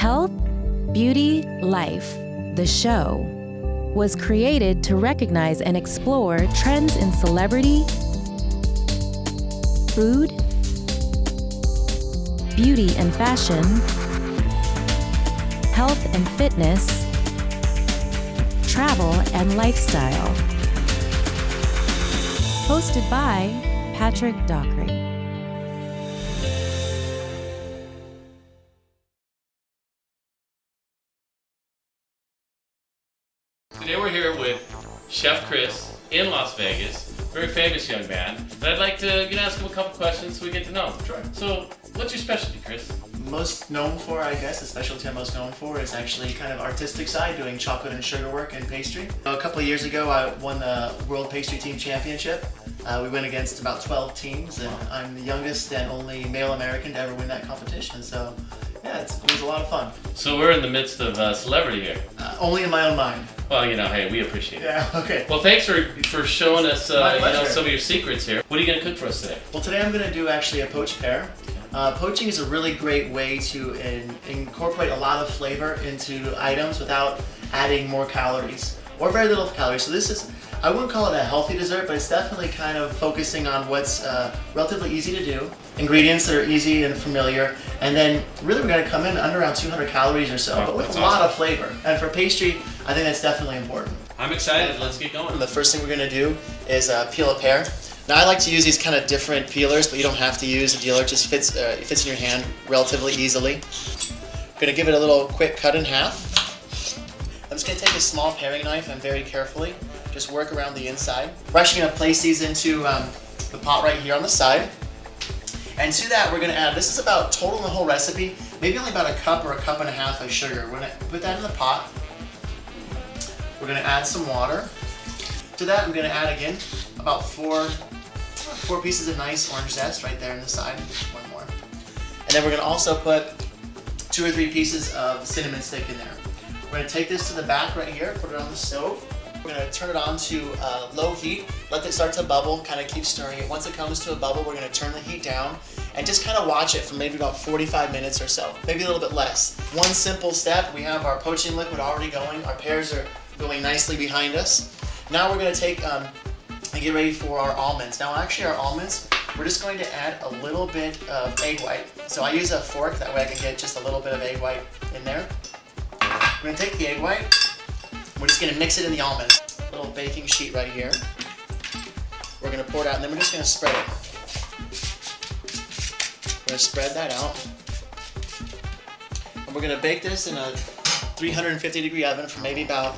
Health, Beauty, Life, the show, was created to recognize and explore trends in celebrity, food, beauty and fashion, health and fitness, travel and lifestyle. Hosted by Patrick Dockery. Today we're here with Chef Chris in Las Vegas, very famous young man. And I'd like to ask him a couple questions so we get to know him. Sure. So, what's your specialty, Chris? Most known for, I guess, the specialty I'm most known for is actually kind of artistic side, doing chocolate and sugar work and pastry. A couple of years ago, I won the World Pastry Team Championship. We went against about 12 teams, and I'm the youngest and only male American to ever win that competition. So, yeah, it was a lot of fun. So we're in the midst of celebrity here. Only in my own mind. Well, hey, we appreciate it. Yeah, okay. Well, thanks for showing us My some of your secrets here. What are you going to cook for us today? Well, today I'm going to do actually a poached pear. Poaching is a really great way to incorporate a lot of flavor into items without adding more calories or very little calories. So this is, I wouldn't call it a healthy dessert, but it's definitely kind of focusing on what's relatively easy to do, ingredients that are easy and familiar, and then really we're going to come in under around 200 calories or so, but with a lot of flavor. And for pastry, I think that's definitely important. I'm excited. Let's get going. The first thing we're going to do is peel a pear. Now I like to use these kind of different peelers, but you don't have to use a dealer. It just fits in your hand relatively easily. I'm going to give it a little quick cut in half. I'm just going to take a small paring knife and very carefully just work around the inside. We're actually going to place these into the pot right here on the side. And to that we're going to add, this is about total in the whole recipe, maybe only about a cup or a cup and a half of sugar. We're going to put that in the pot. We're going to add some water. To that I'm going to add again about four pieces of nice orange zest right there on the side. One more. And then we're going to also put 2 or 3 pieces of cinnamon stick in there. We're going to take this to the back right here, put it on the stove. We're going to turn it on to low heat, let it start to bubble, kind of keep stirring it. Once it comes to a bubble, we're going to turn the heat down and just kind of watch it for maybe about 45 minutes or so, maybe a little bit less. One simple step, we have our poaching liquid already going. Our pears are going nicely behind us. Now we're going to take and get ready for our almonds. Now actually our almonds, we're just going to add a little bit of egg white. So I use a fork, that way I can get just a little bit of egg white in there. We're going to take the egg white, we're just going to mix it in the almonds. A little baking sheet right here. We're going to pour it out and then we're just going to spread it. We're going to spread that out. And we're going to bake this in a 350 degree oven for maybe about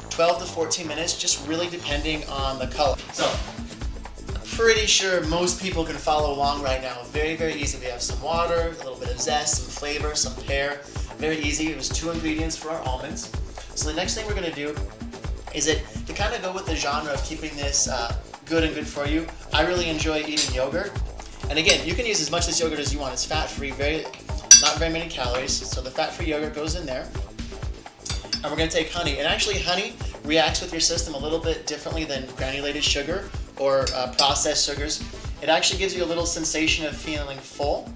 12 to 14 minutes, just really depending on the color. So, I'm pretty sure most people can follow along right now. Very, very easy. We have some water, a little bit of zest, some flavor, some pear. Very easy. It was 2 ingredients for our almonds. So the next thing we're going to do is to kind of go with the genre of keeping this good and good for you. I really enjoy eating yogurt. And again, you can use as much of this yogurt as you want. It's fat-free, not very many calories. So the fat-free yogurt goes in there. And we're going to take honey. And actually honey reacts with your system a little bit differently than granulated sugar or processed sugars. It actually gives you a little sensation of feeling full.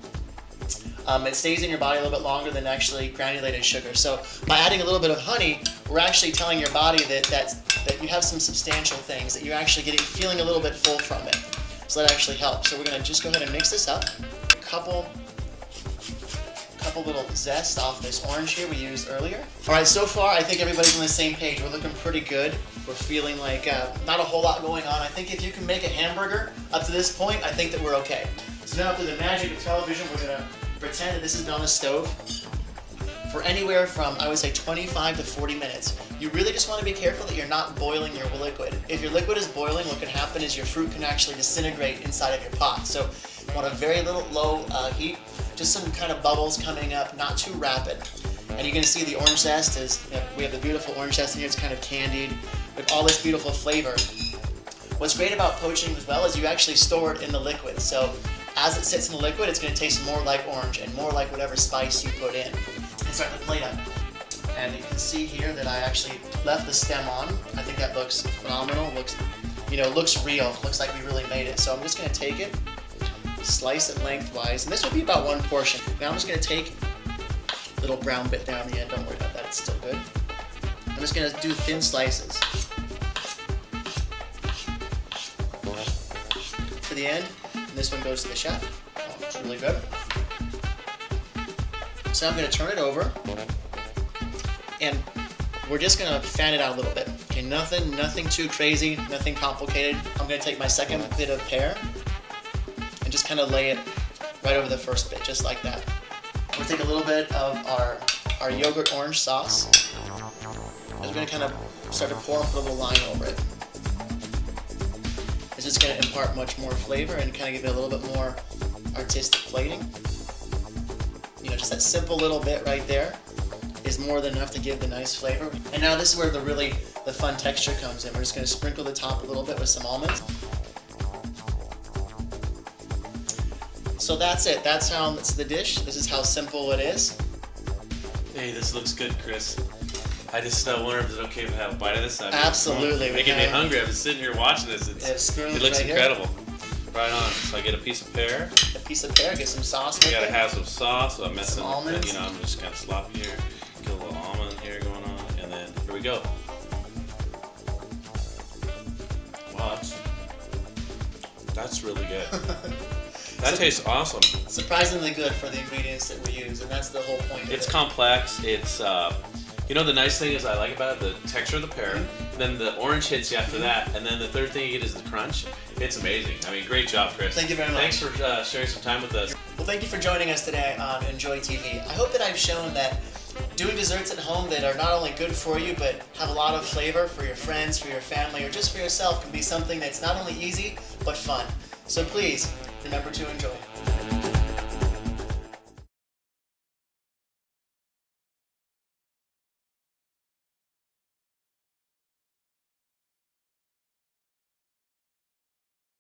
It stays in your body a little bit longer than actually granulated sugar. So by adding a little bit of honey, we're actually telling your body that you have some substantial things, that you're actually feeling a little bit full from it. So that actually helps. So we're going to just go ahead and mix this up. A couple little zest off this orange here we used earlier. All right, so far I think everybody's on the same page. We're looking pretty good. We're feeling like not a whole lot going on. I think if you can make a hamburger up to this point, I think that we're okay. So now through the magic of television, we're going to pretend that this has been on the stove for anywhere from, I would say, 25 to 40 minutes. You really just want to be careful that you're not boiling your liquid. If your liquid is boiling, what can happen is your fruit can actually disintegrate inside of your pot. So you want a very little low heat, just some kind of bubbles coming up, not too rapid. And you're going to see the orange zest is, we have the beautiful orange zest in here. It's kind of candied with all this beautiful flavor. What's great about poaching as well is you actually store it in the liquid. So as it sits in the liquid, it's going to taste more like orange and more like whatever spice you put in. And start the plate up. And you can see here that I actually left the stem on. I think that looks phenomenal. Looks real. Looks like we really made it. So I'm just going to take it, slice it lengthwise, and this will be about 1 portion. Now I'm just going to take little brown bit down the end. Don't worry about that, it's still good. I'm just gonna do thin slices. To the end, and this one goes to the chef. Oh, it's really good. So I'm gonna turn it over, and we're just gonna fan it out a little bit. Okay, nothing too crazy, nothing complicated. I'm gonna take my second bit of pear and just kind of lay it right over the first bit, just like that. We'll take a little bit of our yogurt orange sauce. And we're gonna kind of start to pour and put a little line over it. It's just gonna impart much more flavor and kind of give it a little bit more artistic plating. You know, just that simple little bit right there is more than enough to give the nice flavor. And now this is where the fun texture comes in. We're just gonna sprinkle the top a little bit with some almonds. So that's it. That's the dish. This is how simple it is. Hey, this looks good, Chris. I just wonder if it's okay if I have a bite of this. Absolutely. Making me hungry. I've been sitting here watching this. It looks right incredible. Here. Right on. So I get a piece of pear. A piece of pear. Get some sauce with it. Gotta have some sauce. So I'm messing some almonds. with it. You know, I'm just kind of sloppy here. Get a little almond here going on, and then here we go. Wow, that's really good. That tastes awesome. Surprisingly good for the ingredients that we use, and that's the whole point. It's complex. It's you know, the nice thing is I like about it the texture of the pear. Mm-hmm. Then the orange hits you after that, and then the third thing you get is the crunch. It's amazing. I mean, great job, Chris. Thank you very much. Thanks for sharing some time with us. Well, thank you for joining us today on Enjoy TV. I hope that I've shown that doing desserts at home that are not only good for you, but have a lot of flavor for your friends, for your family, or just for yourself can be something that's not only easy, but fun. So please, remember to enjoy.